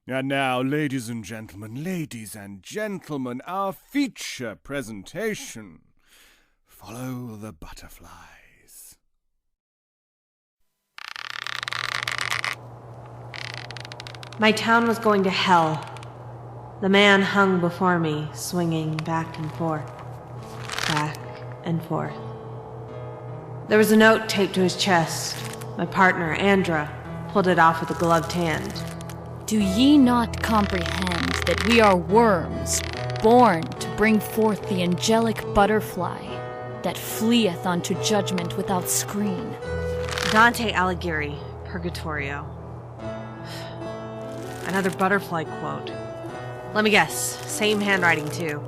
And now, ladies and gentlemen, our feature presentation. Follow the butterflies. My town was going to hell. The man hung before me, swinging back and forth. Back and forth. There was a note taped to his chest. My partner, Andra, pulled it off with a gloved hand. Do ye not comprehend that we are worms, born to bring forth the angelic butterfly that fleeth unto judgment without screen? Dante Alighieri, Purgatorio. Another butterfly quote. Let me guess, same handwriting too.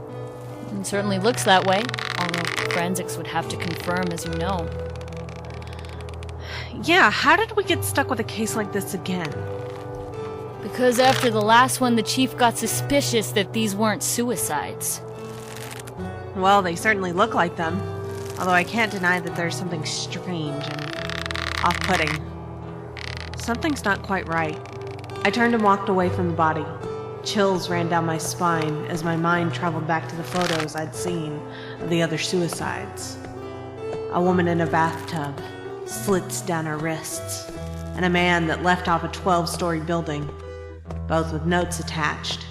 It certainly looks that way, although forensics would have to confirm, as you know. Yeah, how did we get stuck with a case like this again? Because after the last one, the chief got suspicious that these weren't suicides. Well, they certainly look like them. Although I can't deny that there's something strange and off-putting. Something's not quite right. I turned and walked away from the body. Chills ran down my spine as my mind traveled back to the photos I'd seen of the other suicides. A woman in a bathtub, slits down her wrists, and a man that left off a 12-story building, both with notes attached.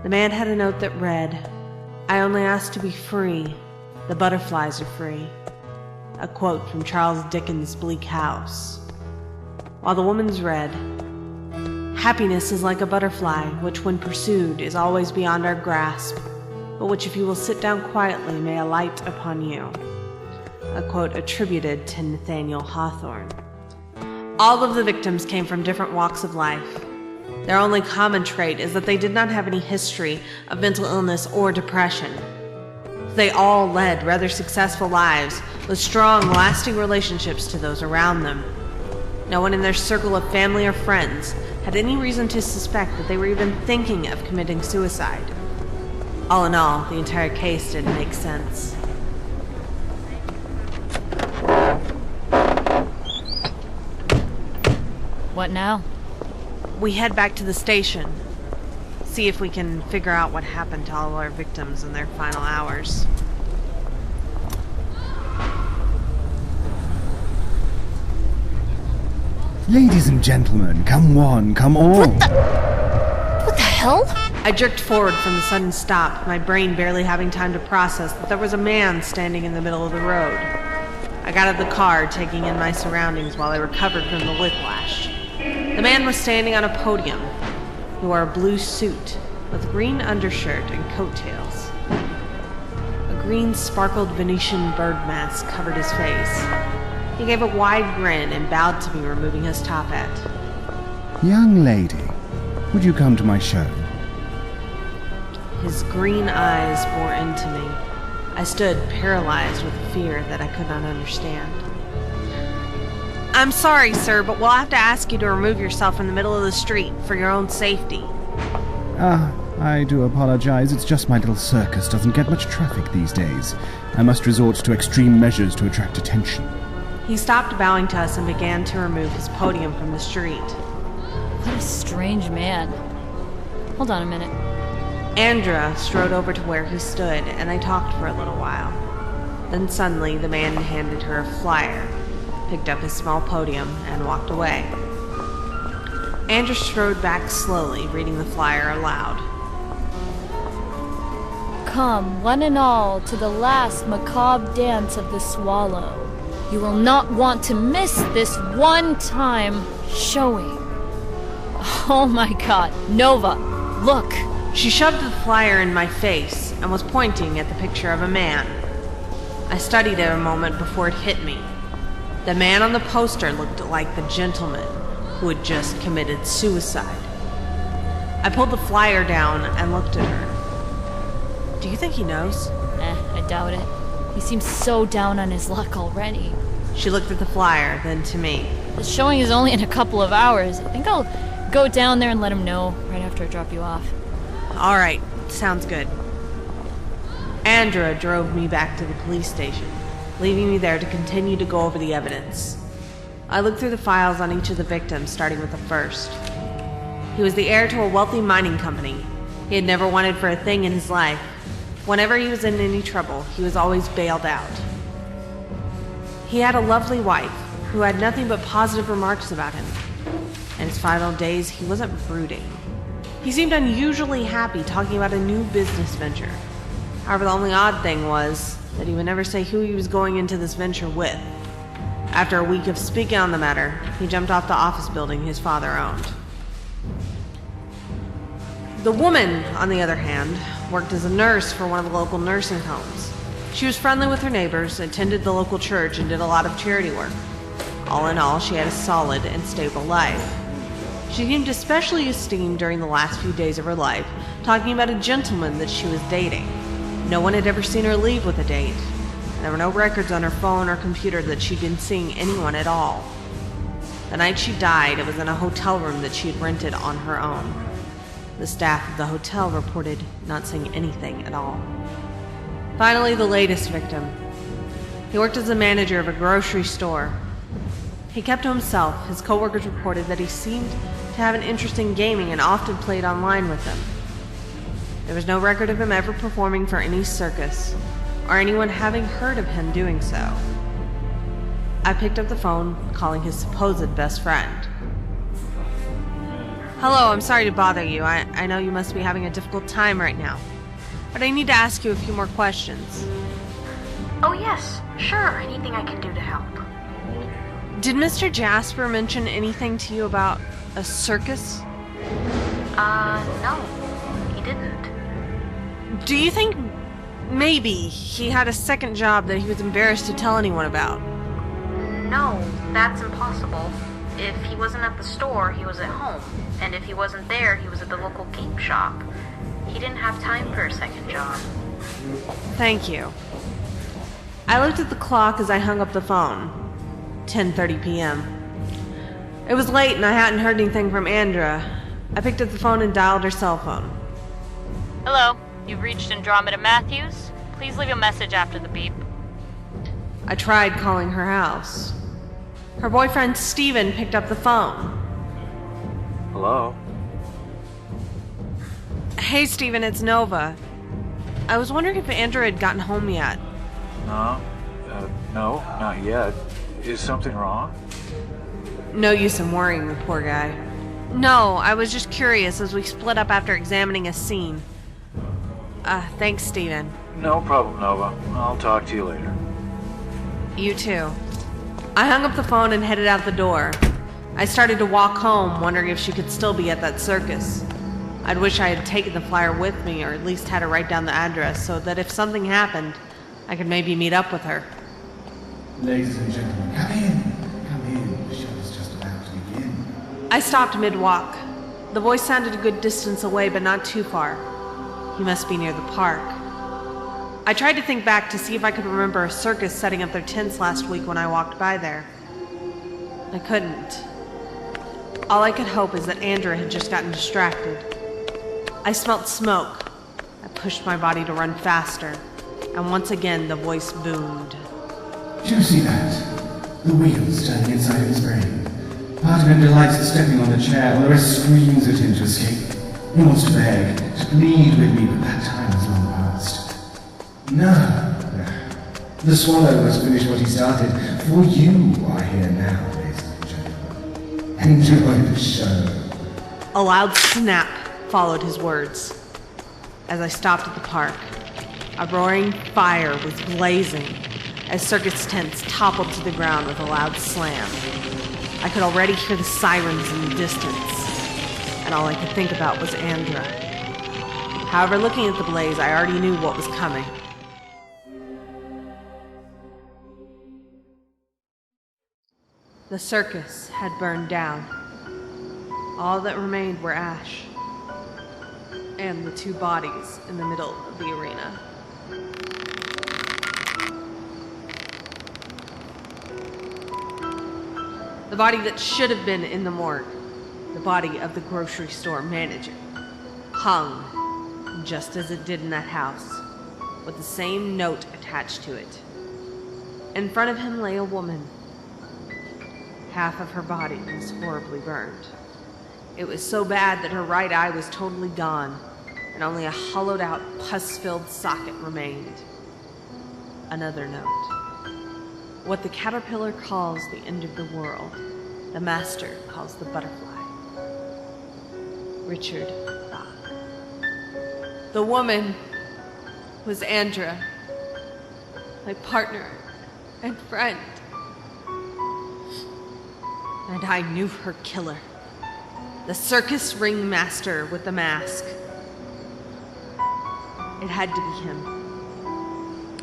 The man had a note that read, "I only ask to be free. The butterflies are free." A quote from Charles Dickens' Bleak House. While the woman's read, "Happiness is like a butterfly, which when pursued is always beyond our grasp, but which if you will sit down quietly may alight upon you." A quote attributed to Nathaniel Hawthorne. All of the victims came from different walks of life. Their only common trait is that they did not have any history of mental illness or depression. They all led rather successful lives with strong, lasting relationships to those around them. No one in their circle of family or friends had any reason to suspect that they were even thinking of committing suicide. All in all, the entire case didn't make sense. What now? We head back to the station. See if we can figure out what happened to all our victims in their final hours. Ladies and gentlemen, come one, come all. What the hell? I jerked forward from the sudden stop, my brain barely having time to process that there was a man standing in the middle of the road. I got out of the car, taking in my surroundings while I recovered from the whiplash. The man was standing on a podium. He wore a blue suit with a green undershirt and coattails. A green sparkled Venetian bird mask covered his face. He gave a wide grin and bowed to me, removing his top hat. Young lady, would you come to my show? His green eyes bore into me. I stood paralyzed with fear that I could not understand. "I'm sorry, sir, but we'll have to ask you to remove yourself in the middle of the street for your own safety." I do apologize. It's just my little circus doesn't get much traffic these days. I must resort to extreme measures to attract attention. He stopped bowing to us and began to remove his podium from the street. What a strange man. Hold on a minute. Andra strode over to where he stood, and I talked for a little while. Then suddenly the man handed her a flyer, picked up his small podium, and walked away. Andra strode back slowly, reading the flyer aloud. Come, one and all, to the last macabre dance of the swallow. You will not want to miss this one-time showing. Oh my god, Nova, look! She shoved the flyer in my face and was pointing at the picture of a man. I studied it a moment before it hit me. The man on the poster looked like the gentleman who had just committed suicide. I pulled the flyer down and looked at her. Do you think he knows? I doubt it. He seems so down on his luck already. She looked at the flyer, then to me. The showing is only in a couple of hours. I think I'll go down there and let him know right after I drop you off. All right, sounds good. Andra drove me back to the police station, leaving me there to continue to go over the evidence. I looked through the files on each of the victims, starting with the first. He was the heir to a wealthy mining company. He had never wanted for a thing in his life. Whenever he was in any trouble, he was always bailed out. He had a lovely wife who had nothing but positive remarks about him. In his final days, he wasn't brooding. He seemed unusually happy talking about a new business venture. However, the only odd thing was that he would never say who he was going into this venture with. After a week of speaking on the matter, he jumped off the office building his father owned. The woman, on the other hand, worked as a nurse for one of the local nursing homes. She was friendly with her neighbors, attended the local church, and did a lot of charity work. All in all, she had a solid and stable life. She seemed especially esteemed during the last few days of her life, talking about a gentleman that she was dating. No one had ever seen her leave with a date. There were no records on her phone or computer that she'd been seeing anyone at all. The night she died, it was in a hotel room that she had rented on her own. The staff of the hotel reported not seeing anything at all. Finally, the latest victim. He worked as a manager of a grocery store. He kept to himself. His coworkers reported that he seemed to have an interest in gaming and often played online with them. There was no record of him ever performing for any circus, or anyone having heard of him doing so. I picked up the phone, calling his supposed best friend. Hello, I'm sorry to bother you. I know you must be having a difficult time right now, but I need to ask you a few more questions. Oh yes, sure, anything I can do to help. Did Mr. Jasper mention anything to you about a circus? No, he didn't. Do you think maybe he had a second job that he was embarrassed to tell anyone about? No, that's impossible. If he wasn't at the store, he was at home. And if he wasn't there, he was at the local game shop. He didn't have time for a second job. Thank you. I looked at the clock as I hung up the phone. 10:30 p.m. It was late and I hadn't heard anything from Andra. I picked up the phone and dialed her cell phone. Hello, you've reached Andromeda Matthews. Please leave a message after the beep. I tried calling her house. Her boyfriend Steven picked up the phone. Hello? Hey Steven, it's Nova. I was wondering if Andra had gotten home yet. No, not yet. Is something wrong? No use in worrying the poor guy. No, I was just curious as we split up after examining a scene. Thanks, Steven. No problem, Nova. I'll talk to you later. You too. I hung up the phone and headed out the door. I started to walk home, wondering if she could still be at that circus. I'd wish I had taken the flyer with me, or at least had her write down the address, so that if something happened, I could maybe meet up with her. Ladies and gentlemen, come in. Come in. The show is just about to begin. I stopped mid-walk. The voice sounded a good distance away, but not too far. He must be near the park. I tried to think back to see if I could remember a circus setting up their tents last week when I walked by there. I couldn't. All I could hope is that Andra had just gotten distracted. I smelt smoke. I pushed my body to run faster, and once again the voice boomed. Do you see that? The wheels turning inside his brain. Part of him delights in stepping on the chair, while the rest screams at him to escape. He wants to beg, to plead with me, but that time is long past. No. The swallow must finish what he started, for you are here now, ladies and gentlemen. Enjoy the show. A loud snap followed his words. As I stopped at the park, a roaring fire was blazing as circus tents toppled to the ground with a loud slam. I could already hear the sirens in the distance, and all I could think about was Andra. However, looking at the blaze, I already knew what was coming. The circus had burned down. All that remained were ash, and the two bodies in the middle of the arena. The body that should have been in the morgue, the body of the grocery store manager, hung just as it did in that house, with the same note attached to it. In front of him lay a woman. Half of her body was horribly burned. It was so bad that her right eye was totally gone, and only a hollowed-out, pus-filled socket remained. Another note. What the caterpillar calls the end of the world, the master calls the butterfly. Richard Bach. The woman was Andra, my partner and friend. And I knew her killer. The circus ringmaster with the mask. It had to be him.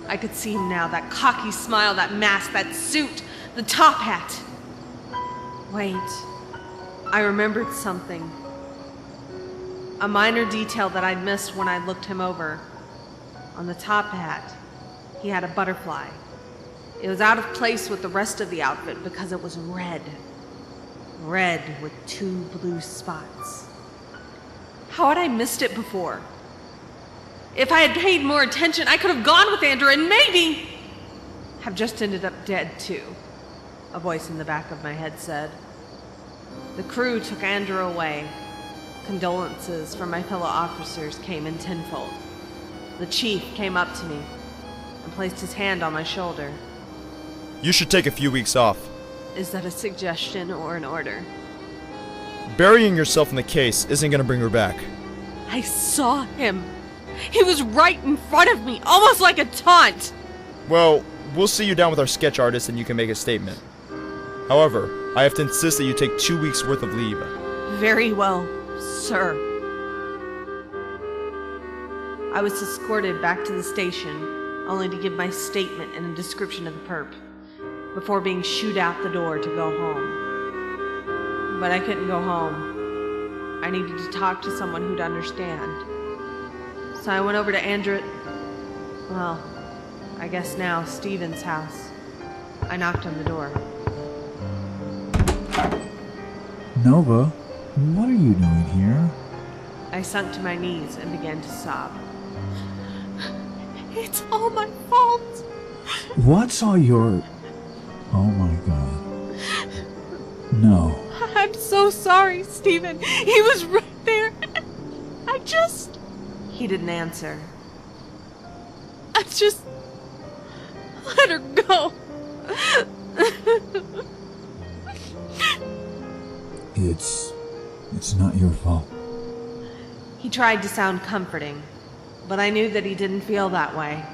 I could see him now, that cocky smile, that mask, that suit, the top hat. Wait, I remembered something. A minor detail that I'd missed when I looked him over. On the top hat, he had a butterfly. It was out of place with the rest of the outfit because it was red. Red with 2 blue spots. How had I missed it before? If I had paid more attention, I could have gone with Andra and maybe have just ended up dead too, a voice in the back of my head said. The crew took Andra away. Condolences from my fellow officers came in tenfold. The chief came up to me and placed his hand on my shoulder. You should take a few weeks off. Is that a suggestion or an order? Burying yourself in the case isn't gonna bring her back. I saw him. He was right in front of me, almost like a taunt. Well, we'll sit you down with our sketch artist and you can make a statement. However, I have to insist that you take 2 weeks worth of leave. Very well, sir. I was escorted back to the station, only to give my statement and a description of the perp, before being shooed out the door to go home. But I couldn't go home. I needed to talk to someone who'd understand. So I went over to Andra, well, I guess now Steven's house. I knocked on the door. Nova, what are you doing here? I sunk to my knees and began to sob. It's all my fault. What's all your... Oh my god. No. I'm so sorry, Steven. He was right there. I just... He didn't answer. I just... let her go. It's not your fault. He tried to sound comforting, but I knew that he didn't feel that way.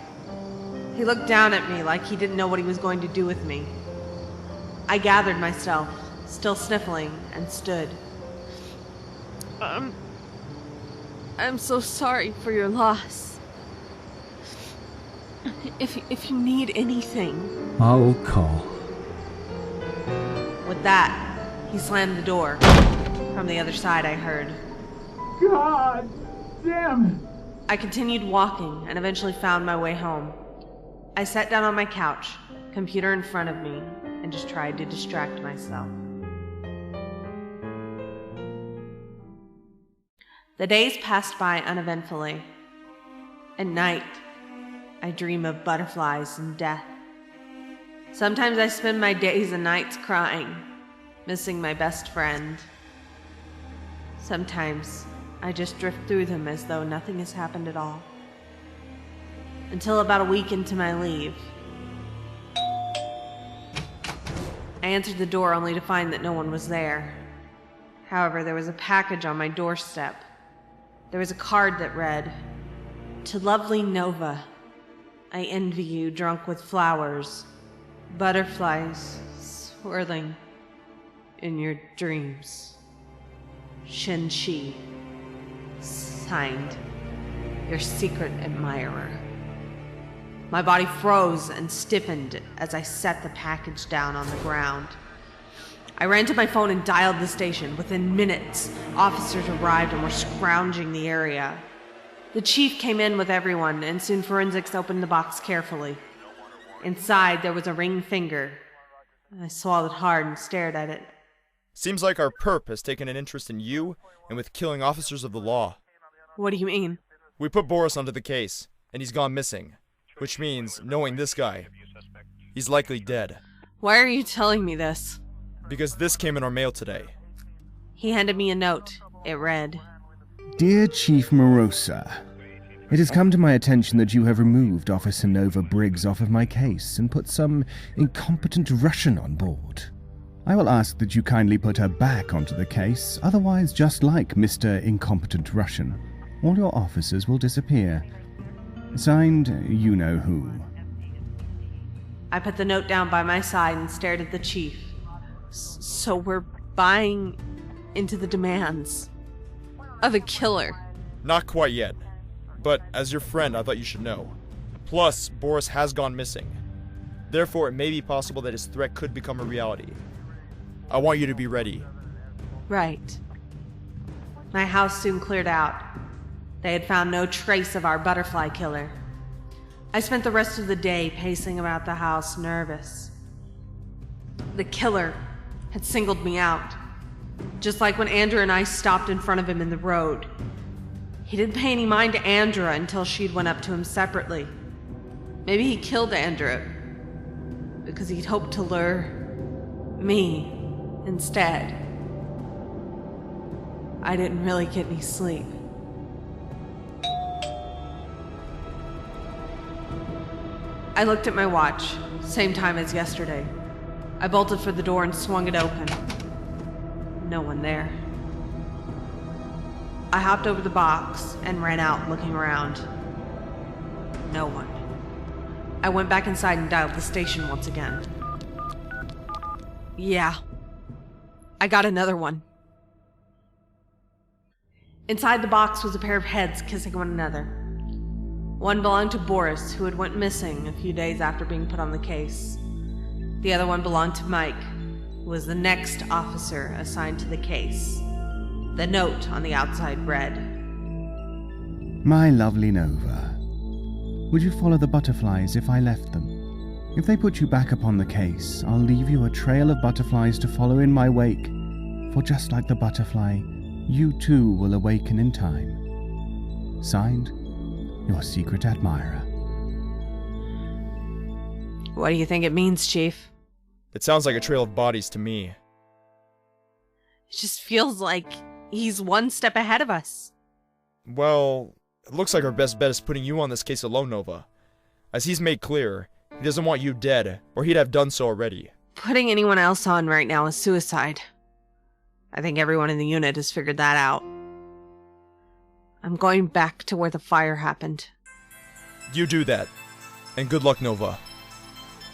He looked down at me like he didn't know what he was going to do with me. I gathered myself, still sniffling, and stood. I'm so sorry for your loss. If you need anything... I'll call. With that, he slammed the door. From the other side, I heard. God damn it! I continued walking and eventually found my way home. I sat down on my couch, computer in front of me, and just tried to distract myself. The days passed by uneventfully. At night, I dream of butterflies and death. Sometimes I spend my days and nights crying, missing my best friend. Sometimes I just drift through them as though nothing has happened at all. Until about a week into my leave. I answered the door only to find that no one was there. However, there was a package on my doorstep. There was a card that read, "To lovely Nova, I envy you drunk with flowers, butterflies swirling in your dreams. Shen-Shi. Signed, your secret admirer." My body froze and stiffened as I set the package down on the ground. I ran to my phone and dialed the station. Within minutes, officers arrived and were scrounging the area. The chief came in with everyone, and soon forensics opened the box carefully. Inside, there was a ring finger. I swallowed hard and stared at it. Seems like our perp has taken an interest in you and with killing officers of the law. What do you mean? We put Boris onto the case, and he's gone missing. Which means, knowing this guy, he's likely dead. Why are you telling me this? Because this came in our mail today. He handed me a note. It read, Dear Chief Morosa, it has come to my attention that you have removed Officer Nova Briggs off of my case and put some incompetent Russian on board. I will ask that you kindly put her back onto the case, otherwise just like Mr. Incompetent Russian, all your officers will disappear. Signed, you know who. I put the note down by my side and stared at the chief. So we're buying into the demands of a killer. Not quite yet. But as your friend, I thought you should know. Plus, Boris has gone missing. Therefore, it may be possible that his threat could become a reality. I want you to be ready. Right. My house soon cleared out. They had found no trace of our butterfly killer. I spent the rest of the day pacing about the house, nervous. The killer had singled me out, just like when Andra and I stopped in front of him in the road. He didn't pay any mind to Andra until she'd went up to him separately. Maybe he killed Andra because he'd hoped to lure me instead. I didn't really get any sleep. I looked at my watch, same time as yesterday. I bolted for the door and swung it open. No one there. I hopped over the box and ran out looking around. No one. I went back inside and dialed the station once again. Yeah. I got another one. Inside the box was a pair of heads kissing one another. One belonged to Boris, who had went missing a few days after being put on the case. The other one belonged to Mike, who was the next officer assigned to the case. The note on the outside read, My lovely Nova, would you follow the butterflies if I left them? If they put you back upon the case, I'll leave you a trail of butterflies to follow in my wake, for just like the butterfly, you too will awaken in time. Signed, your secret admirer. What do you think it means, Chief? It sounds like a trail of bodies to me. It just feels like he's one step ahead of us. Well, it looks like our best bet is putting you on this case alone, Nova. As he's made clear, he doesn't want you dead, or he'd have done so already. Putting anyone else on right now is suicide. I think everyone in the unit has figured that out. I'm going back to where the fire happened. You do that. And good luck, Nova.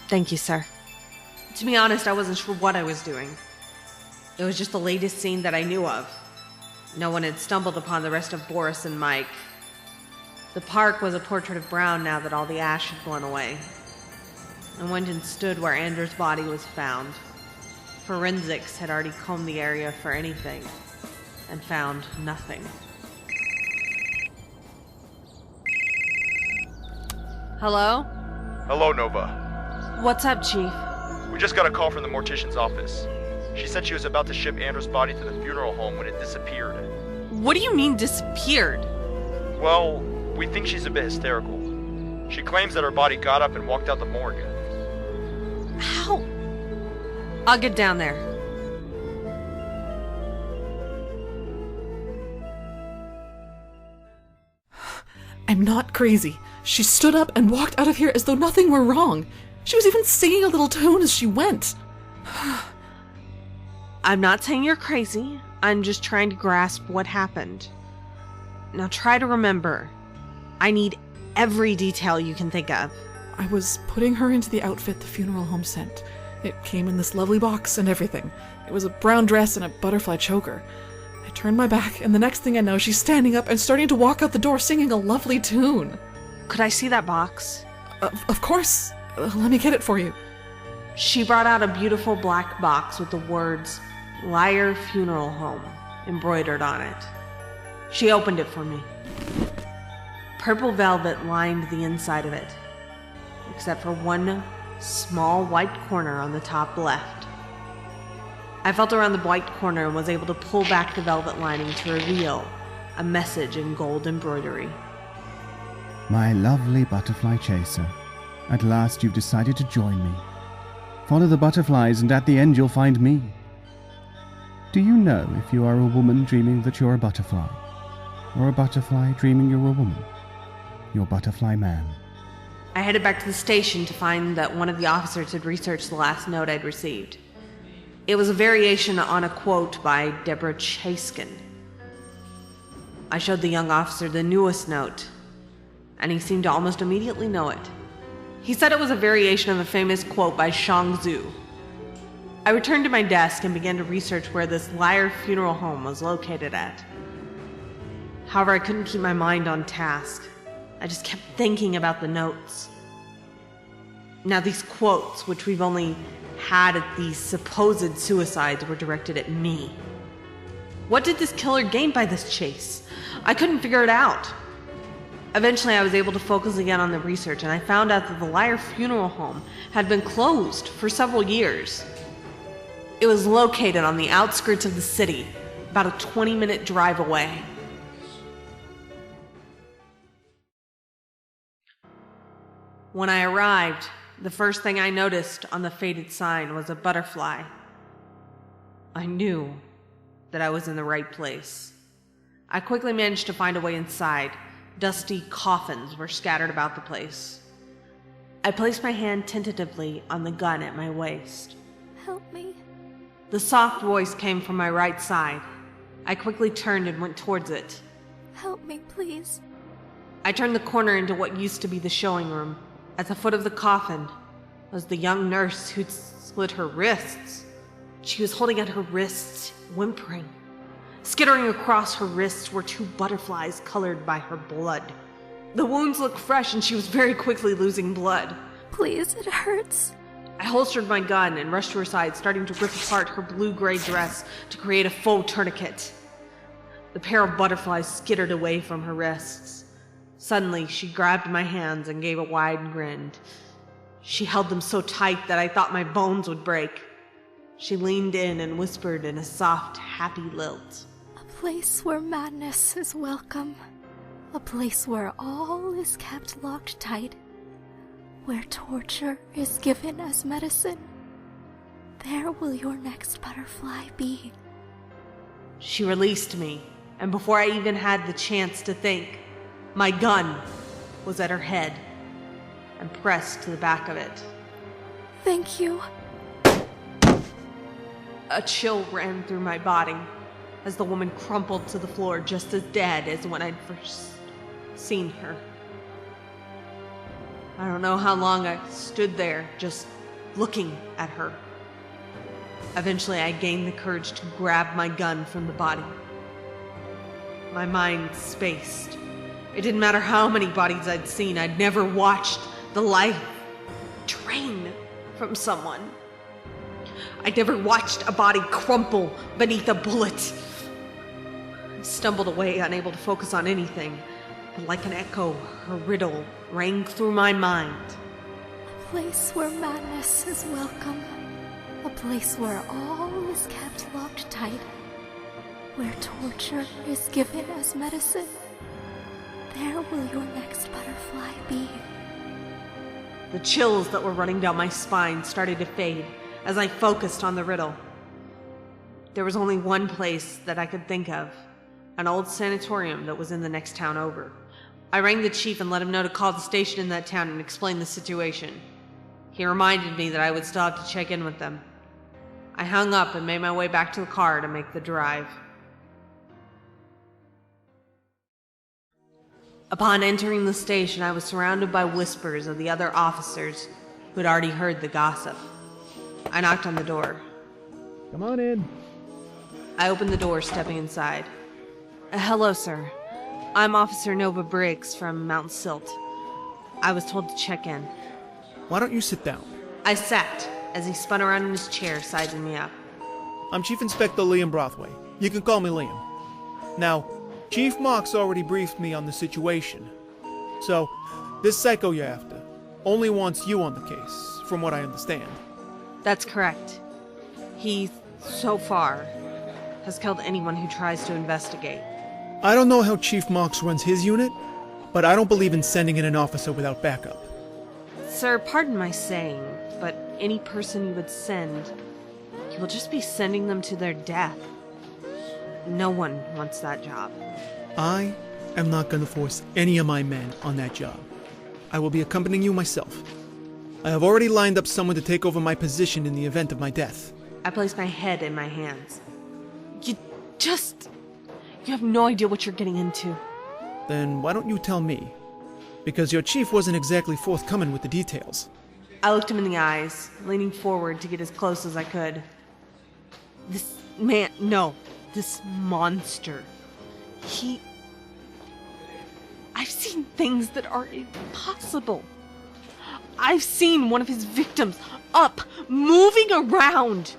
Thank you, sir. To be honest, I wasn't sure what I was doing. It was just the latest scene that I knew of. No one had stumbled upon the rest of Boris and Mike. The park was a portrait of Brown now that all the ash had blown away. I went and stood where Andra's body was found. Forensics had already combed the area for anything, and found nothing. Hello? Hello, Nova. What's up, Chief? We just got a call from the Mortician's office. She said she was about to ship Andra's body to the funeral home when it disappeared. What do you mean, disappeared? Well, we think she's a bit hysterical. She claims that her body got up and walked out the morgue. How? I'll get down there. I'm not crazy. She stood up and walked out of here as though nothing were wrong. She was even singing a little tune as she went. I'm not saying you're crazy. I'm just trying to grasp what happened. Now try to remember. I need every detail you can think of. I was putting her into the outfit the funeral home sent. It came in this lovely box and everything. It was a brown dress and a butterfly choker. I turned my back, and the next thing I know, she's standing up and starting to walk out the door singing a lovely tune. Could I see that box? Of course. Let me get it for you. She brought out a beautiful black box with the words, Liar Funeral Home, embroidered on it. She opened it for me. Purple velvet lined the inside of it, except for one small white corner on the top left. I felt around the white corner and was able to pull back the velvet lining to reveal a message in gold embroidery. My lovely butterfly chaser, at last you've decided to join me. Follow the butterflies and at the end you'll find me. Do you know if you are a woman dreaming that you're a butterfly? Or a butterfly dreaming you're a woman? You're Butterfly Man. I headed back to the station to find that one of the officers had researched the last note I'd received. It was a variation on a quote by Deborah Chaskin. I showed the young officer the newest note, and he seemed to almost immediately know it. He said it was a variation of a famous quote by Shang Tzu. I returned to my desk and began to research where this Liar funeral home was located at. However, I couldn't keep my mind on task. I just kept thinking about the notes. Now, these quotes, which we've only had at these supposed suicides, were directed at me. What did this killer gain by this chase? I couldn't figure it out. Eventually, I was able to focus again on the research, and I found out that the Liar funeral home had been closed for several years. It was located on the outskirts of the city, about a 20-minute drive away. When I arrived, the first thing I noticed on the faded sign was a butterfly. I knew that I was in the right place. I quickly managed to find a way inside. Dusty coffins were scattered about the place. I placed my hand tentatively on the gun at my waist. Help me. The soft voice came from my right side. I quickly turned and went towards it. Help me, please. I turned the corner into what used to be the showing room. At the foot of the coffin was the young nurse who'd split her wrists. She was holding out her wrists, whimpering. Skittering across her wrists were two butterflies colored by her blood. The wounds looked fresh, and she was very quickly losing blood. Please, it hurts. I holstered my gun and rushed to her side, starting to rip apart her blue-gray dress to create a faux tourniquet. The pair of butterflies skittered away from her wrists. Suddenly, she grabbed my hands and gave a wide grin. She held them so tight that I thought my bones would break. She leaned in and whispered in a soft, happy lilt. A place where madness is welcome. A place where all is kept locked tight. Where torture is given as medicine. There will your next butterfly be. She released me, and before I even had the chance to think, my gun was at her head and pressed to the back of it. Thank you. A chill ran through my body as the woman crumpled to the floor just as dead as when I'd first seen her. I don't know how long I stood there just looking at her. Eventually, I gained the courage to grab my gun from the body. My mind spaced. It didn't matter how many bodies I'd seen, I'd never watched the life drain from someone. I'd never watched a body crumple beneath a bullet. I stumbled away, unable to focus on anything. But like an echo, her riddle rang through my mind. A place where madness is welcome. A place where all is kept locked tight. Where torture is given as medicine. There will your next butterfly be. The chills that were running down my spine started to fade as I focused on the riddle. There was only one place that I could think of, an old sanatorium that was in the next town over. I rang the chief and let him know to call the station in that town and explain the situation. He reminded me that I would still have to check in with them. I hung up and made my way back to the car to make the drive. Upon entering the station, I was surrounded by whispers of the other officers who had already heard the gossip. I knocked on the door. Come on in. I opened the door, stepping inside. Hello, sir. I'm Officer Nova Briggs from Mount Silt. I was told to check in. Why don't you sit down? I sat as he spun around in his chair, sizing me up. I'm Chief Inspector Liam Brothway. You can call me Liam. Now, Chief Mock's already briefed me on the situation. So, this psycho you're after only wants you on the case, from what I understand. That's correct. He, so far, has killed anyone who tries to investigate. I don't know how Chief Mox runs his unit, but I don't believe in sending in an officer without backup. Sir, pardon my saying, but any person you would send, you will just be sending them to their death. No one wants that job. I am not going to force any of my men on that job. I will be accompanying you myself. I have already lined up someone to take over my position in the event of my death. I place my head in my hands. You have no idea what you're getting into. Then why don't you tell me? Because your chief wasn't exactly forthcoming with the details. I looked him in the eyes, leaning forward to get as close as I could. This monster. I've seen things that are impossible. I've seen one of his victims up, moving around.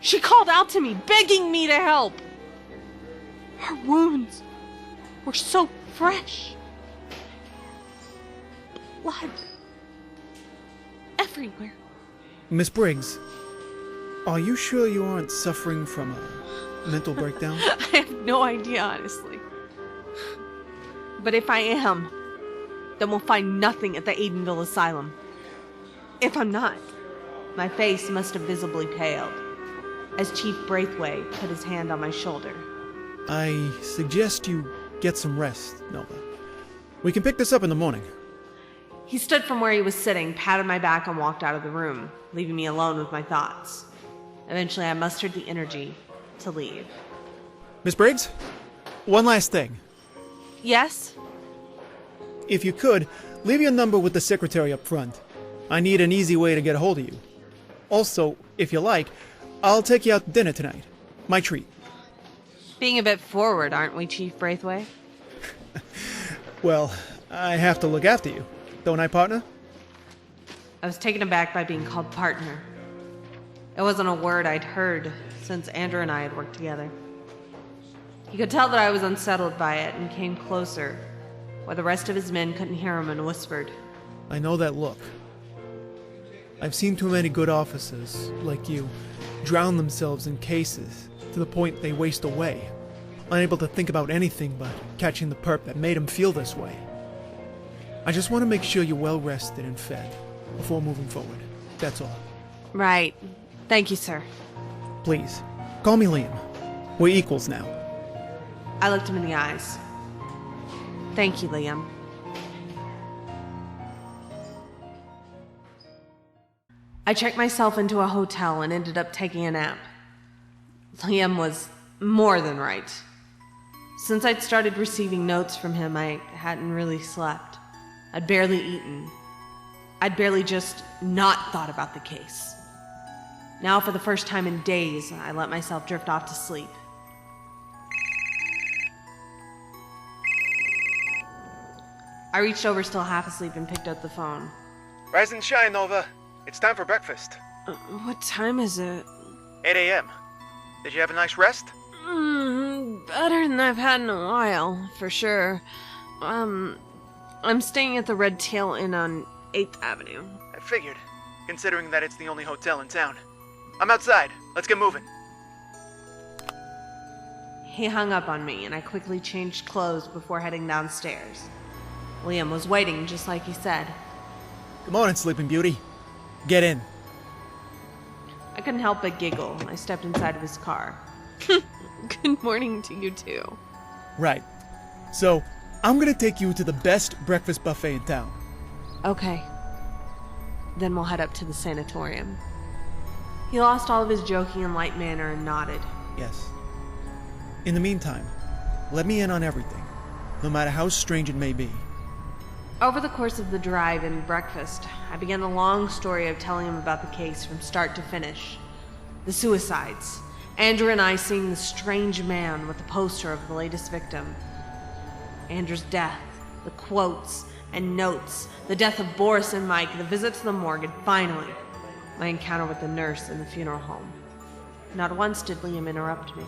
She called out to me, begging me to help. Her wounds were so fresh. Blood everywhere. Miss Briggs, are you sure you aren't suffering from a mental breakdown? I have no idea, honestly. But if I am, then we'll find nothing at the Aidenville Asylum. If I'm not, my face must have visibly paled, as Chief Braithwaite put his hand on my shoulder. I suggest you get some rest, Nova. We can pick this up in the morning. He stood from where he was sitting, patted my back, and walked out of the room, leaving me alone with my thoughts. Eventually, I mustered the energy to leave. Miss Briggs, one last thing. Yes? If you could, leave your number with the secretary up front. I need an easy way to get a hold of you. Also, if you like, I'll take you out to dinner tonight. My treat. Being a bit forward, aren't we, Chief Braithwaite? Well, I have to look after you. Don't I, partner? I was taken aback by being called partner. It wasn't a word I'd heard since Andra and I had worked together. He could tell that I was unsettled by it and came closer, where the rest of his men couldn't hear him, and whispered. I know that look. I've seen too many good officers, like you, drown themselves in cases to the point they waste away, unable to think about anything but catching the perp that made them feel this way. I just want to make sure you're well rested and fed before moving forward. That's all. Right. Thank you, sir. Please, call me Liam. We're equals now. I looked him in the eyes. Thank you, Liam. I checked myself into a hotel and ended up taking a nap. Liam was more than right. Since I'd started receiving notes from him, I hadn't really slept. I'd barely eaten. I'd barely just not thought about the case. Now, for the first time in days, I let myself drift off to sleep. I reached over still half asleep and picked up the phone. Rise and shine, Nova. It's time for breakfast. What time is it? 8 a.m. Did you have a nice rest? Better than I've had in a while, for sure. I'm staying at the Red Tail Inn on 8th Avenue. I figured, considering that it's the only hotel in town. I'm outside. Let's get moving. He hung up on me, and I quickly changed clothes before heading downstairs. Liam was waiting, just like he said. Good morning, Sleeping Beauty. Get in. I couldn't help but giggle. I stepped inside of his car. Good morning to you, too. Right. So, I'm gonna take you to the best breakfast buffet in town. Okay. Then we'll head up to the sanatorium. He lost all of his joking and light manner and nodded. Yes. In the meantime, let me in on everything, no matter how strange it may be. Over the course of the drive and breakfast, I began a long story of telling him about the case from start to finish. The suicides, Andra and I seeing the strange man with the poster of the latest victim. Andra's death, the quotes and notes, the death of Boris and Mike, the visit to the morgue, and finally, my encounter with the nurse in the funeral home. Not once did Liam interrupt me.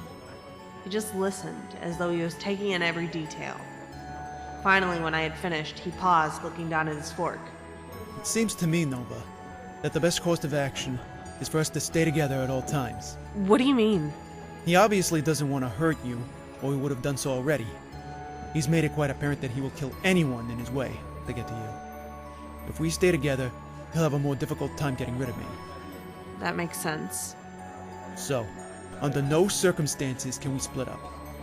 He just listened, as though he was taking in every detail. Finally, when I had finished, he paused, looking down at his fork. It seems to me, Nova, that the best course of action is for us to stay together at all times. What do you mean? He obviously doesn't want to hurt you, or he would have done so already. He's made it quite apparent that he will kill anyone in his way to get to you. If we stay together, he'll have a more difficult time getting rid of me. That makes sense. So, under no circumstances can we split up.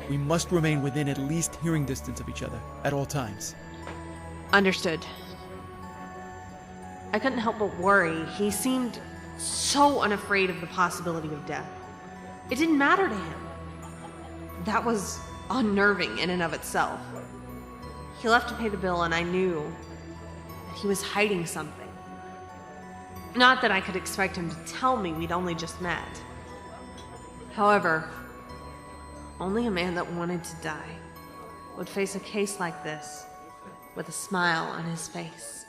We must remain within at least hearing distance of each other at all times. Understood. I couldn't help but worry. He seemed so unafraid of the possibility of death. It didn't matter to him. That was unnerving in and of itself. He left to pay the bill, and I knew that he was hiding something. Not that I could expect him to tell me we'd only just met. However, only a man that wanted to die would face a case like this with a smile on his face.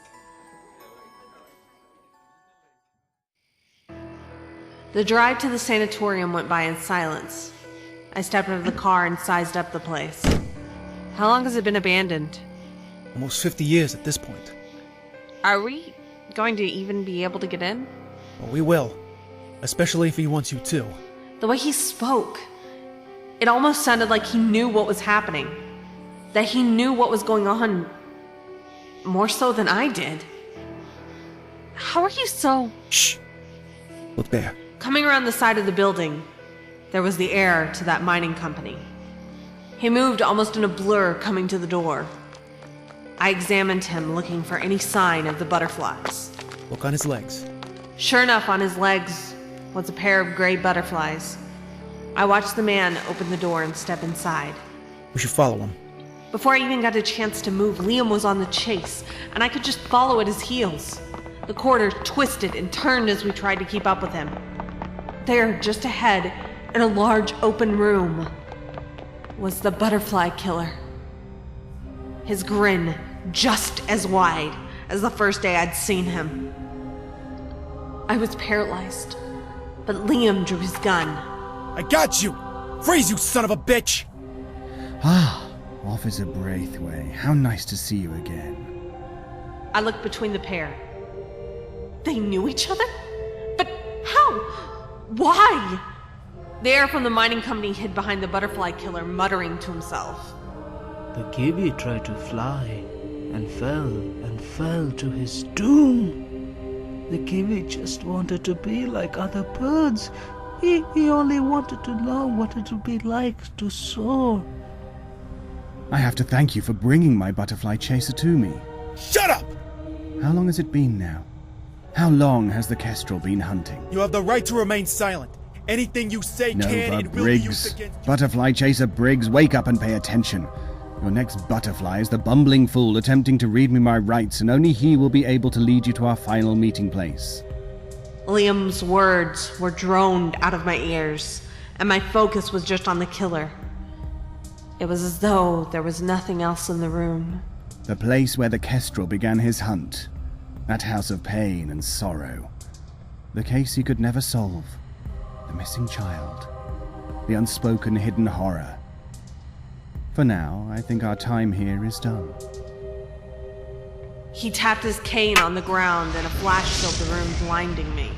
The drive to the sanatorium went by in silence. I stepped out of the car and sized up the place. How long has it been abandoned? Almost 50 years at this point. Are we going to even be able to get in? Well, we will. Especially if he wants you to. The way he spoke, it almost sounded like he knew what was happening. That he knew what was going on more so than I did. How are you so... Shh! Look there. Coming around the side of the building, there was the heir to that mining company. He moved almost in a blur coming to the door. I examined him, looking for any sign of the butterflies. Look on his legs. Sure enough, on his legs was a pair of gray butterflies. I watched the man open the door and step inside. We should follow him. Before I even got a chance to move, Liam was on the chase, and I could just follow at his heels. The corridor twisted and turned as we tried to keep up with him. There, just ahead, in a large open room, was the butterfly killer. His grin just as wide as the first day I'd seen him. I was paralyzed, but Liam drew his gun. I got you! Freeze, you son of a bitch! Ah, Officer Braithwaite, how nice to see you again. I looked between the pair. They knew each other? But how? Why? The heir from the mining company hid behind the butterfly killer, muttering to himself. The kiwi tried to fly and fell to his doom. The kiwi just wanted to be like other birds. He only wanted to know what it would be like to soar. I have to thank you for bringing my butterfly chaser to me. Shut up! How long has it been now? How long has the kestrel been hunting? You have the right to remain silent. Anything you say can Nova and will be used Briggs. against you. Butterfly chaser Briggs, wake up and pay attention. Your next butterfly is the bumbling fool attempting to read me my rights, and only he will be able to lead you to our final meeting place. Liam's words were droned out of my ears, and my focus was just on the killer. It was as though there was nothing else in the room. The place where the kestrel began his hunt. That house of pain and sorrow. The case he could never solve. The missing child. The unspoken hidden horror. For now, I think our time here is done. He tapped his cane on the ground, and a flash filled the room, blinding me.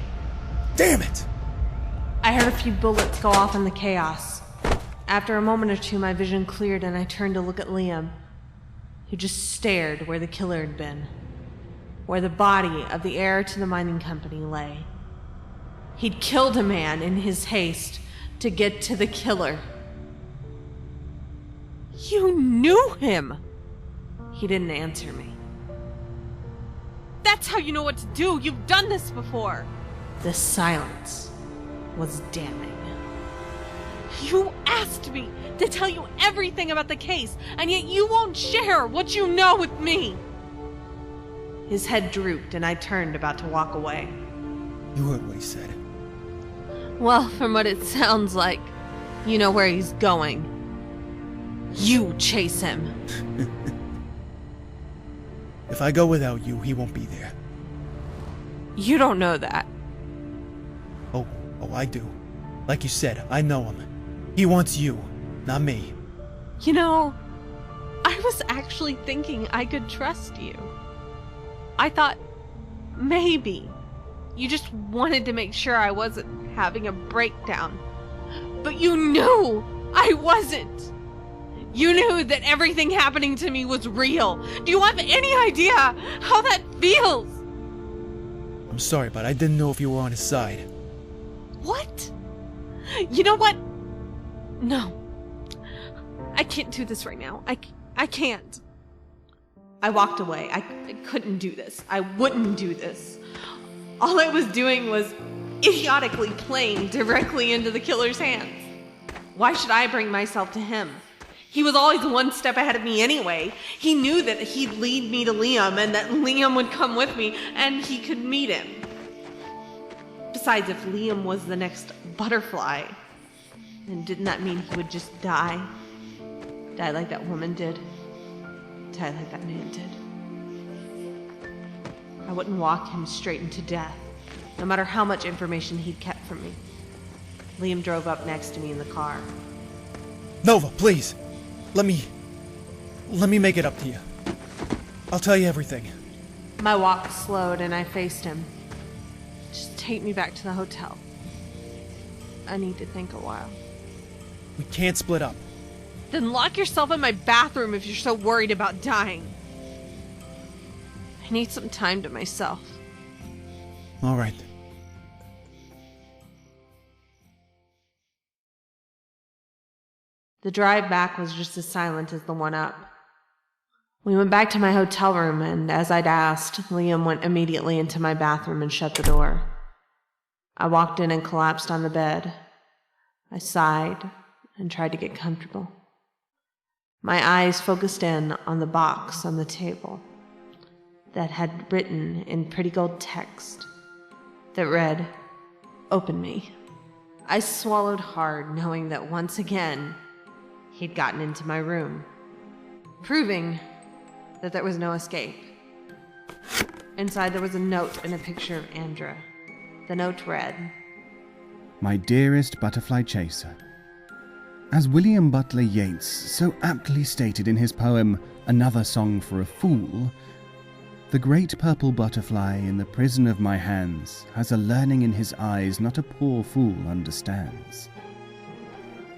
Damn it! I heard a few bullets go off in the chaos. After a moment or two, my vision cleared, and I turned to look at Liam, who just stared where the killer had been, where the body of the heir to the mining company lay. He'd killed a man in his haste to get to the killer. You knew him! He didn't answer me. That's how you know what to do! You've done this before! The silence was damning. You asked me to tell you everything about the case, and yet you won't share what you know with me! His head drooped, and I turned, about to walk away. You heard what he said. Well, from what it sounds like, you know where he's going. You chase him. If I go without you, he won't be there. You don't know that. Oh, I do. Like you said, I know him. He wants you, not me. You know, I was actually thinking I could trust you. I thought maybe you just wanted to make sure I wasn't having a breakdown. But you knew I wasn't. You knew that everything happening to me was real. Do you have any idea how that feels? I'm sorry, but I didn't know if you were on his side. What? You know what? No. I can't do this right now. I can't. I walked away. I couldn't do this. I wouldn't do this. All I was doing was idiotically playing directly into the killer's hands. Why should I bring myself to him? He was always one step ahead of me anyway. He knew that he'd lead me to Liam and that Liam would come with me and he could meet him. Besides, if Liam was the next butterfly, then didn't that mean he would just die? Die like that woman did? Die like that man did? I wouldn't walk him straight into death, no matter how much information he'd kept from me. Liam drove up next to me in the car. Nova, please. Let me make it up to you. I'll tell you everything. My walk slowed and I faced him. Just take me back to the hotel. I need to think a while. We can't split up. Then lock yourself in my bathroom if you're so worried about dying. I need some time to myself. All right. The drive back was just as silent as the one up. We went back to my hotel room, and as I'd asked, Liam went immediately into my bathroom and shut the door. I walked in and collapsed on the bed. I sighed and tried to get comfortable. My eyes focused in on the box on the table that had written in pretty gold text that read, "Open me." I swallowed hard, knowing that once again, he'd gotten into my room, proving that there was no escape. Inside there was a note and a picture of Andra. The note read, My dearest butterfly chaser, as William Butler Yeats so aptly stated in his poem Another Song for a Fool, the great purple butterfly in the prison of my hands has a learning in his eyes not a poor fool understands.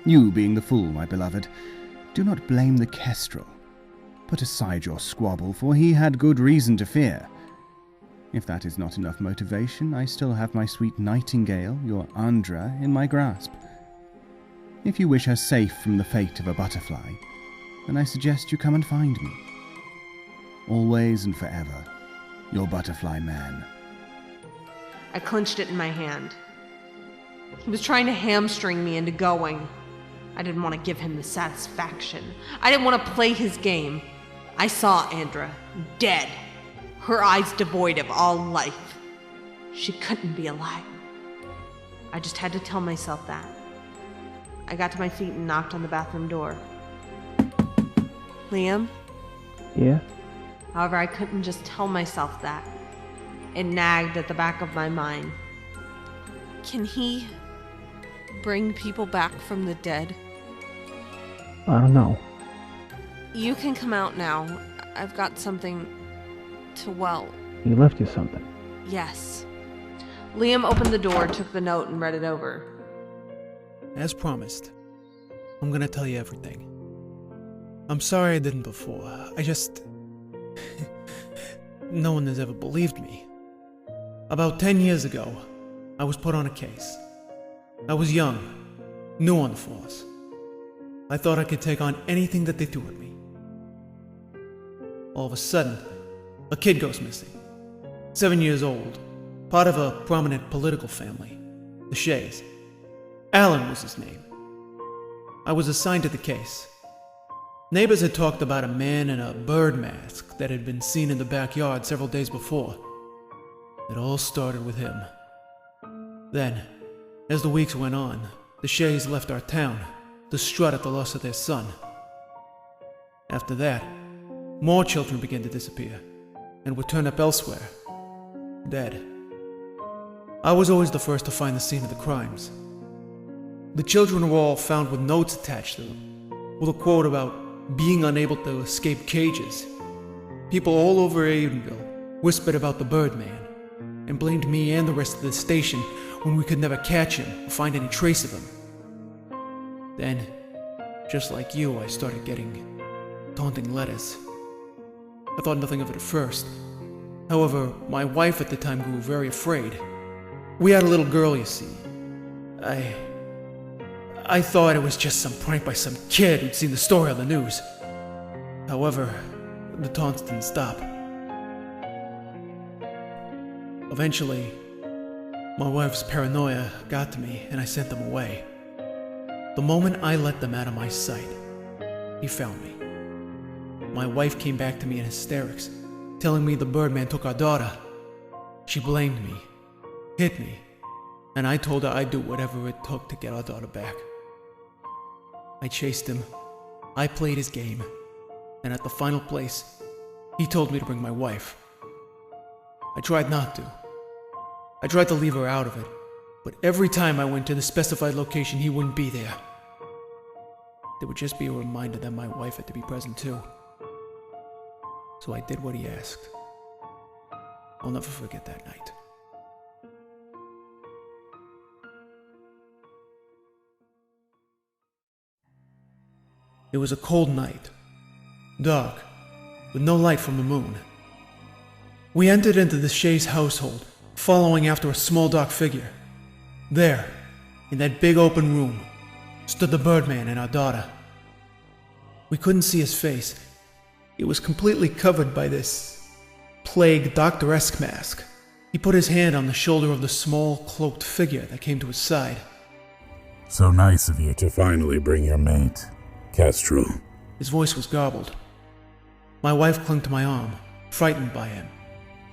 You being the fool, my beloved, do not blame the kestrel. Put aside your squabble, for he had good reason to fear. If that is not enough motivation, I still have my sweet nightingale, your Andra, in my grasp. If you wish her safe from the fate of a butterfly, then I suggest you come and find me. Always and forever, your butterfly man. I clenched it in my hand. He was trying to hamstring me into going. I didn't want to give him the satisfaction. I didn't want to play his game. I saw Andra, dead, her eyes devoid of all life. She couldn't be alive. I just had to tell myself that. I got to my feet and knocked on the bathroom door. Liam? Yeah? However, I couldn't just tell myself that. It nagged at the back of my mind. Can he bring people back from the dead? I don't know. You can come out now. I've got something to, well... He left you something. Yes. Liam opened the door, took the note, and read it over. As promised, I'm gonna tell you everything. I'm sorry I didn't before. I just... No one has ever believed me. About 10 years ago, I was put on a case. I was young, new on the force. I thought I could take on anything that they threw at me. All of a sudden, a kid goes missing. 7 years old, part of a prominent political family, the Shays. Alan was his name. I was assigned to the case. Neighbors had talked about a man in a bird mask that had been seen in the backyard several days before. It all started with him. Then, as the weeks went on, the Shays left our town, distraught at the loss of their son. After that, more children began to disappear, and would turn up elsewhere, dead. I was always the first to find the scene of the crimes. The children were all found with notes attached to them, with a quote about being unable to escape cages. People all over Aidenville whispered about the Birdman, and blamed me and the rest of the station when we could never catch him or find any trace of him. Then, just like you, I started getting taunting letters. I thought nothing of it at first. However, my wife at the time grew very afraid. We had a little girl, you see. I thought it was just some prank by some kid who'd seen the story on the news. However, the taunts didn't stop. Eventually, my wife's paranoia got to me and I sent them away. The moment I let them out of my sight, he found me. My wife came back to me in hysterics, telling me the Birdman took our daughter. She blamed me, hit me, and I told her I'd do whatever it took to get our daughter back. I chased him, I played his game, and at the final place, he told me to bring my wife. I tried not to. I tried to leave her out of it, but every time I went to the specified location, he wouldn't be there. There would just be a reminder that my wife had to be present too. So I did what he asked. I'll never forget that night. It was a cold night, dark, with no light from the moon. We entered into the Shay's household, following after a small dark figure. There, in that big open room, stood the Birdman and our daughter. We couldn't see his face. It was completely covered by this plague doctor-esque mask. He put his hand on the shoulder of the small, cloaked figure that came to his side. So nice of you to finally bring your mate, Kestrel. His voice was garbled. My wife clung to my arm, frightened by him.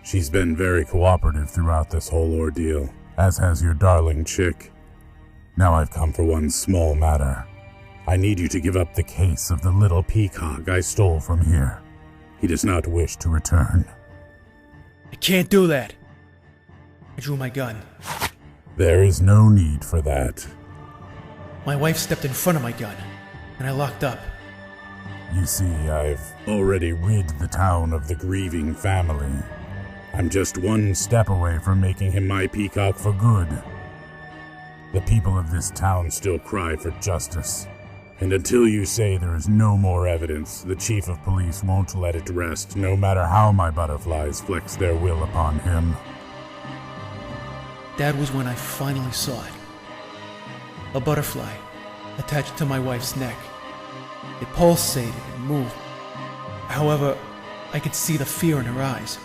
She's been very cooperative throughout this whole ordeal, as has your darling chick. Now I've come for one small matter. I need you to give up the case of the little peacock I stole from here. He does not wish to return. I can't do that. I drew my gun. There is no need for that. My wife stepped in front of my gun, and I locked up. You see, I've already rid the town of the grieving family. I'm just one step away from making him my peacock for good. The people of this town still cry for justice. And until you say there is no more evidence, the chief of police won't let it rest, no matter how my butterflies flex their will upon him. That was when I finally saw it. A butterfly attached to my wife's neck. It pulsated and moved. However, I could see the fear in her eyes.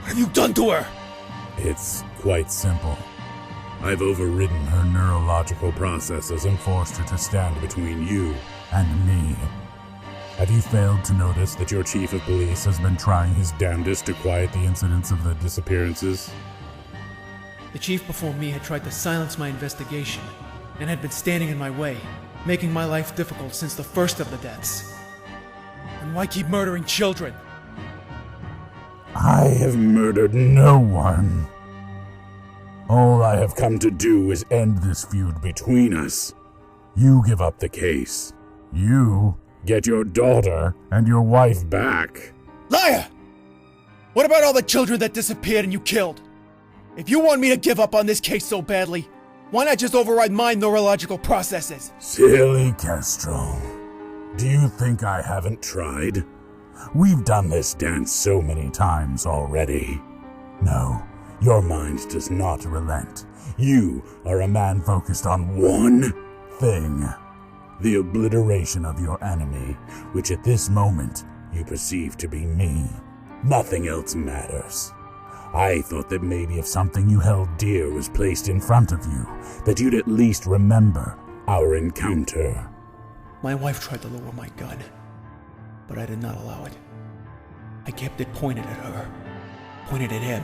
What have you done to her? It's quite simple. I've overridden her neurological processes and forced her to stand between you and me. Have you failed to notice that your chief of police has been trying his damnedest to quiet the incidents of the disappearances? The chief before me had tried to silence my investigation and had been standing in my way, making my life difficult since the first of the deaths. And why keep murdering children? I have murdered no one. All I have come to do is end this feud between us. You give up the case. You get your daughter and your wife back. Liar! What about all the children that disappeared and you killed? If you want me to give up on this case so badly, why not just override my neurological processes? Silly Kestrel. Do you think I haven't tried? We've done this dance so many times already. No. Your mind does not relent. You are a man focused on one thing. The obliteration of your enemy, which at this moment you perceive to be me. Nothing else matters. I thought that maybe if something you held dear was placed in front of you, that you'd at least remember our encounter. My wife tried to lower my gun, but I did not allow it. I kept it pointed at her, pointed at him.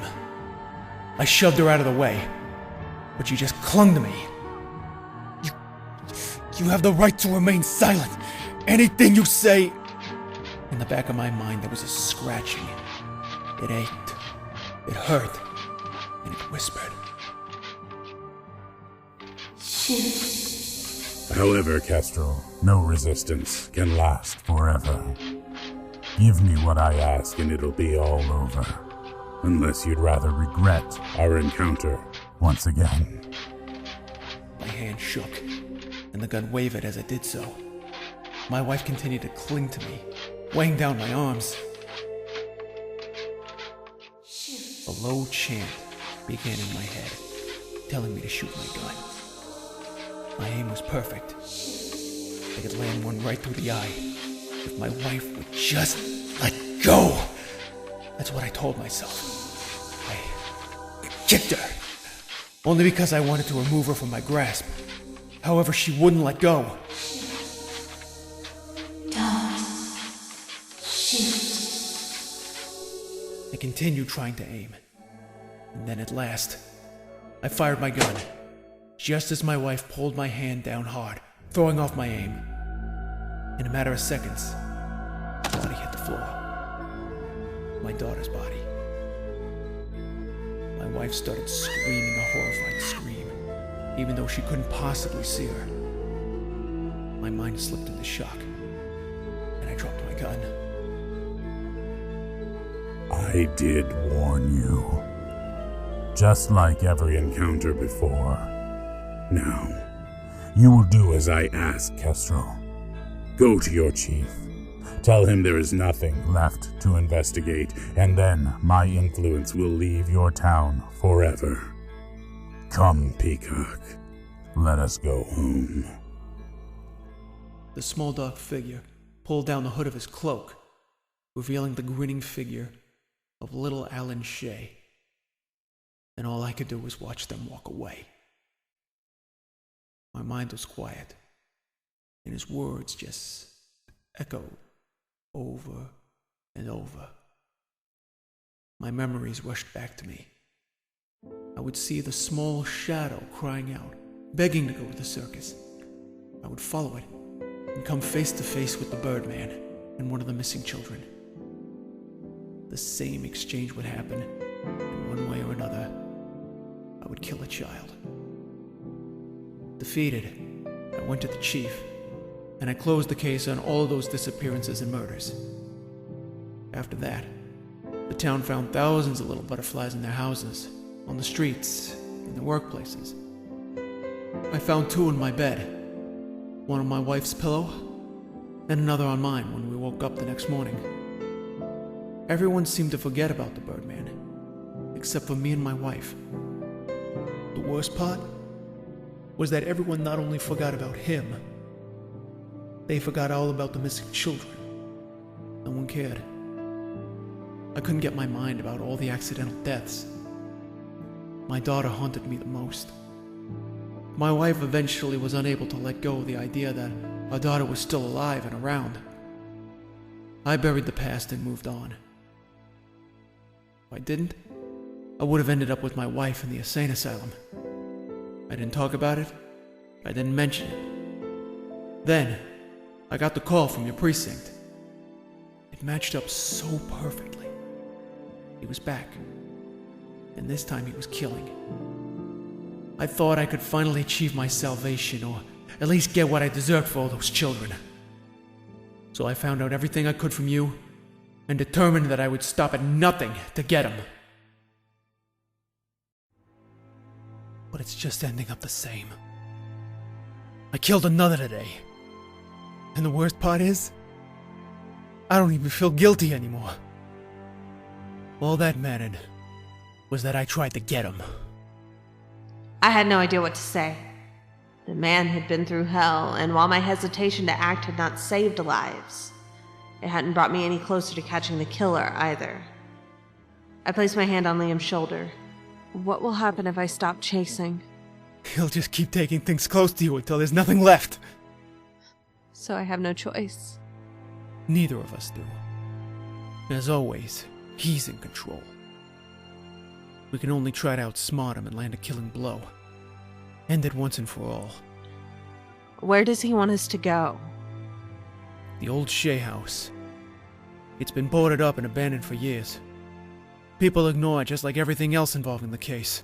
I shoved her out of the way, but she just clung to me. You have the right to remain silent. Anything you say... In the back of my mind, there was a scratching. It ached. It hurt. And it whispered. However, Kestrel, no resistance can last forever. Give me what I ask and it'll be all over. Unless you'd rather regret our encounter once again. My hand shook, and the gun wavered as I did so. My wife continued to cling to me, weighing down my arms. A low chant began in my head, telling me to shoot my gun. My aim was perfect. I could land one right through the eye. If my wife would just let go! That's what I told myself. I kicked her. Only because I wanted to remove her from my grasp. However, she wouldn't let go. Don't shoot. I continued trying to aim. And then at last, I fired my gun, just as my wife pulled my hand down hard, throwing off my aim. In a matter of seconds, my body hit the floor. My daughter's body. My wife started screaming a horrified scream, even though she couldn't possibly see her. My mind slipped into shock, and I dropped my gun. I did warn you. Just like every encounter before. Now, you will do as I ask, Kestrel. Go to your chief. Tell him there is nothing left to investigate, and then my influence will leave your town forever. Come, Peacock. Let us go home. The small dark figure pulled down the hood of his cloak, revealing the grinning figure of little Alan Shea. And all I could do was watch them walk away. My mind was quiet, and his words just echoed over and over. My memories rushed back to me. I would see the small shadow crying out, begging to go to the circus. I would follow it and come face to face with the Birdman and one of the missing children. The same exchange would happen in one way or another. I would kill a child. Defeated, I went to the chief, and I closed the case on all those disappearances and murders. After that, the town found thousands of little butterflies in their houses, on the streets, in their workplaces. I found 2 in my bed, one on my wife's pillow, and another on mine when we woke up the next morning. Everyone seemed to forget about the Birdman, except for me and my wife. The worst part was that everyone not only forgot about him, they forgot all about the missing children. No one cared. I couldn't get my mind about all the accidental deaths. My daughter haunted me the most. My wife eventually was unable to let go of the idea that our daughter was still alive and around. I buried the past and moved on. If I didn't, I would have ended up with my wife in the insane asylum. I didn't talk about it. I didn't mention it. Then, I got the call from your precinct. It matched up so perfectly. He was back. And this time he was killing. I thought I could finally achieve my salvation, or at least get what I deserved for all those children. So I found out everything I could from you, and determined that I would stop at nothing to get him. But it's just ending up the same. I killed another today. And the worst part is, I don't even feel guilty anymore. All that mattered was that I tried to get him. I had no idea what to say. The man had been through hell, and while my hesitation to act had not saved lives, it hadn't brought me any closer to catching the killer either. I placed my hand on Liam's shoulder. What will happen if I stop chasing? He'll just keep taking things close to you until there's nothing left. So I have no choice. Neither of us do. As always, he's in control. We can only try to outsmart him and land a killing blow. End it once and for all. Where does he want us to go? The old Shea house. It's been boarded up and abandoned for years. People ignore it just like everything else involving the case.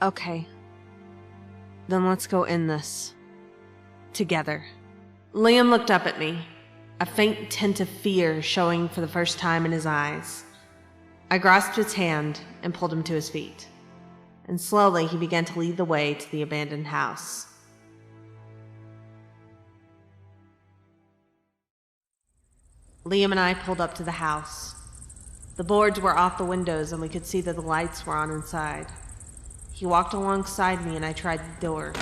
Okay. Then let's go in this. Together. Liam looked up at me, a faint tint of fear showing for the first time in his eyes. I grasped his hand and pulled him to his feet, and slowly he began to lead the way to the abandoned house. Liam and I pulled up to the house. The boards were off the windows and we could see that the lights were on inside. He walked alongside me and I tried the door.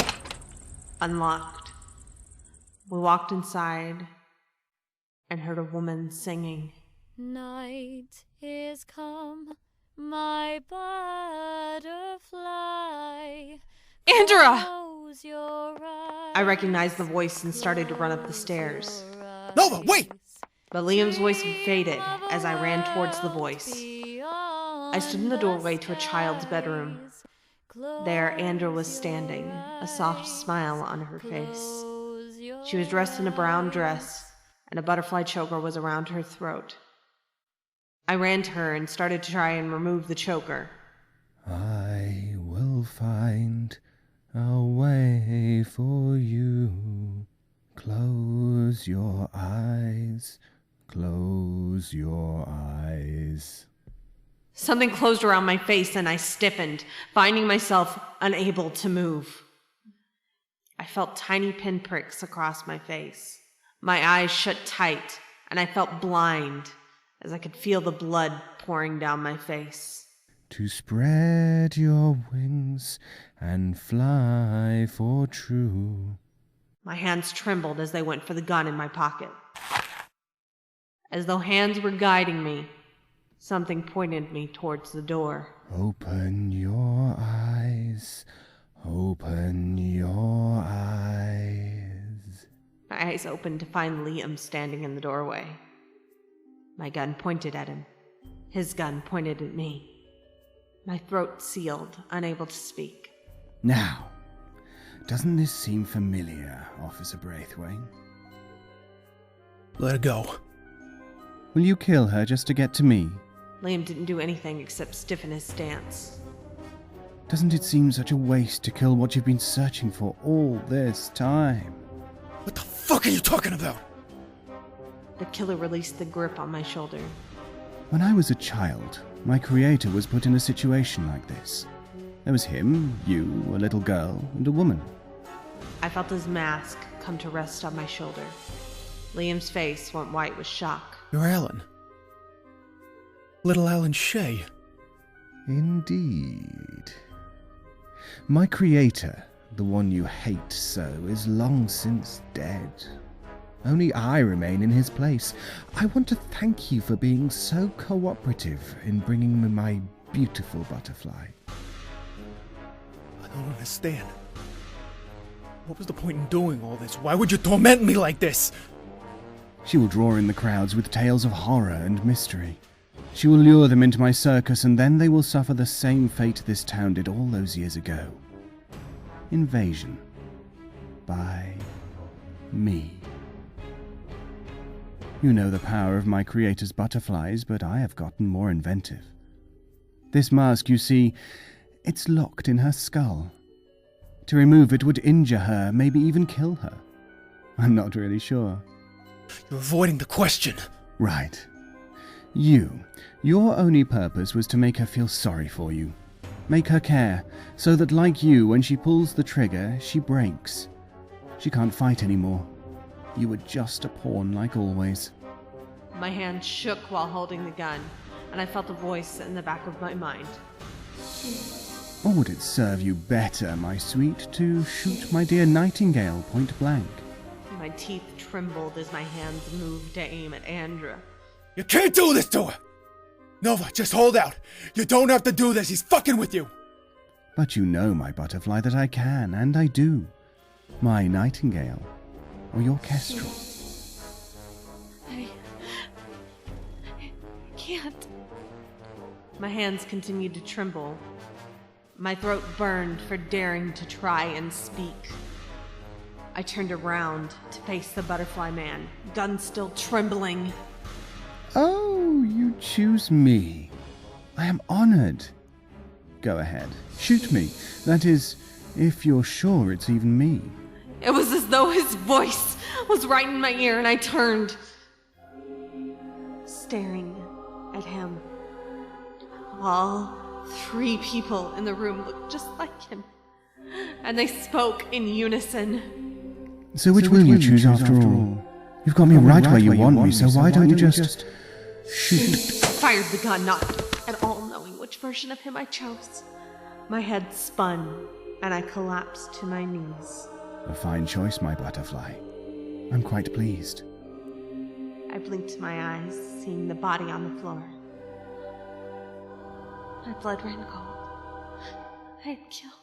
unlocked. We walked inside and heard a woman singing. Night is come, my butterfly. Andra! Close your eyes. I recognized the voice and started to run up the stairs. Nova, wait! But Liam's voice faded as I ran towards the voice. I stood in the doorway to a child's bedroom. There, Andra was standing, a soft smile on her face. She was dressed in a brown dress, and a butterfly choker was around her throat. I ran to her and started to try and remove the choker. I will find a way for you. Close your eyes. Close your eyes. Something closed around my face and I stiffened, finding myself unable to move. I felt tiny pinpricks across my face. My eyes shut tight, and I felt blind as I could feel the blood pouring down my face. To spread your wings and fly for true. My hands trembled as they went for the gun in my pocket. As though hands were guiding me, something pointed me towards the door. Open your eyes. Open your eyes. My eyes opened to find Liam standing in the doorway. My gun pointed at him. His gun pointed at me. My throat sealed, unable to speak. Now, doesn't this seem familiar, Officer Braithwaite? Let her go. Will you kill her just to get to me? Liam didn't do anything except stiffen his stance. Doesn't it seem such a waste to kill what you've been searching for all this time? What the fuck are you talking about? The killer released the grip on my shoulder. When I was a child, my creator was put in a situation like this. There was him, you, a little girl, and a woman. I felt his mask come to rest on my shoulder. Liam's face went white with shock. You're Alan. Little Alan Shea. Indeed. My creator, the one you hate so, is long since dead. Only I remain in his place. I want to thank you for being so cooperative in bringing me my beautiful butterfly. I don't understand. What was the point in doing all this? Why would you torment me like this? She will draw in the crowds with tales of horror and mystery. She will lure them into my circus, and then they will suffer the same fate this town did all those years ago. Invasion. By me. You know the power of my creator's butterflies, but I have gotten more inventive. This mask, you see, it's locked in her skull. To remove it would injure her, maybe even kill her. I'm not really sure. You're avoiding the question. Right. Your only purpose was to make her feel sorry for you. Make her care, so that like you, when she pulls the trigger, she breaks. She can't fight anymore. You were just a pawn like always. My hand shook while holding the gun, and I felt a voice in the back of my mind. Or would it serve you better, my sweet, to shoot my dear Nightingale point blank? My teeth trembled as my hands moved to aim at Andra. You can't do this to her! Nova, just hold out. You don't have to do this. He's fucking with you. But you know, my butterfly, that I can, and I do. My Nightingale. Or your Kestrel. I can't. My hands continued to tremble. My throat burned for daring to try and speak. I turned around to face the butterfly man, gun still trembling. Oh, you choose me. I am honored. Go ahead. Shoot me. That is, if you're sure it's even me. It was as though his voice was right in my ear, and I turned, staring at him. All three people in the room looked just like him, and they spoke in unison. So which will you choose after all? You've got me right where you want me, so why don't you just shoot? I fired the gun, not at all knowing which version of him I chose. My head spun, and I collapsed to my knees. A fine choice, my butterfly. I'm quite pleased. I blinked my eyes, seeing the body on the floor. My blood ran cold. I had killed!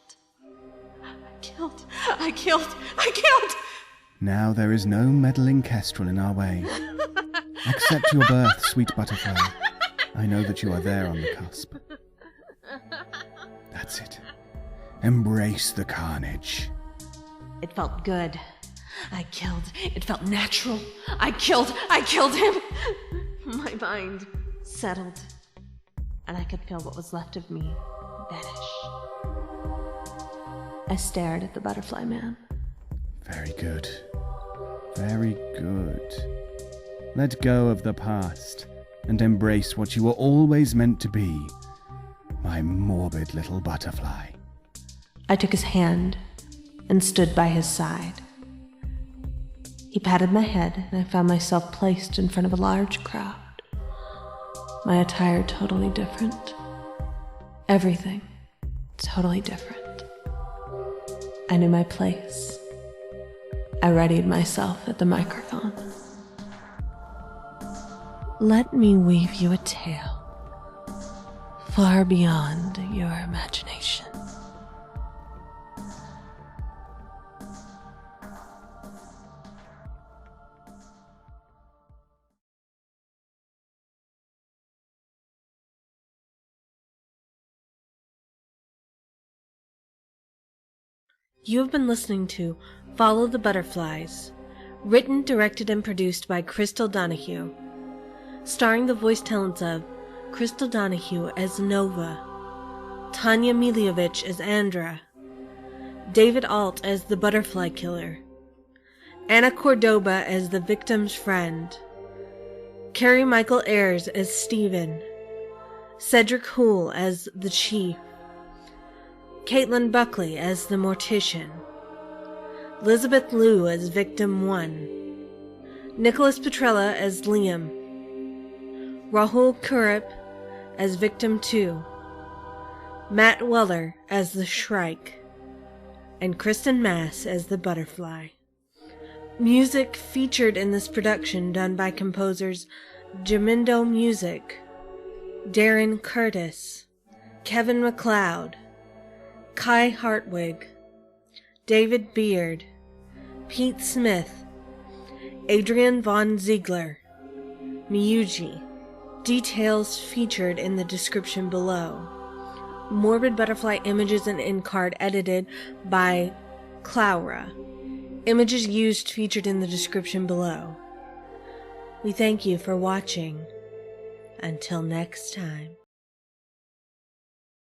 Now there is no meddling kestrel in our way. Accept your birth, sweet butterfly. I know that you are there on the cusp. That's it. Embrace the carnage. It felt good. I killed. It felt natural. I killed him! My mind settled, and I could feel what was left of me vanish. I stared at the butterfly man. Very good. Very good. Let go of the past and embrace what you were always meant to be, my morbid little butterfly. I took his hand and stood by his side. He patted my head, and I found myself placed in front of a large crowd. My attire totally different. Everything totally different. I knew my place. I readied myself at the microphone. Let me weave you a tale far beyond your imagination. You have been listening to Follow the Butterflies, written, directed, and produced by Krystal Donahue, starring the voice talents of Krystal Donahue as Nova, Tanja Milojevic as Andra, David Ault as the Butterfly Killer, Anna Cordoba as the victim's friend, Cary Micheal Ayers as Stephen, Cedric Houle as the Chief, Buckley as the Mortician, Lizbeth Liu as Victim 1, Patrella as Liam, Rahul Kurup as Victim 2, Matt Weller as the Shrike, and Kristen Mass as the Butterfly. Music featured in this production done by composers Jamindo Music, Darren Curtis, Kevin MacLeod, Kai Hartwig, David Beard, Pete Smith, Adrian Von Ziegler, Miyuji. Details featured in the description below. Morbid Butterfly images and in-card edited by Clara. Images used featured in the description below. We thank you for watching. Until next time.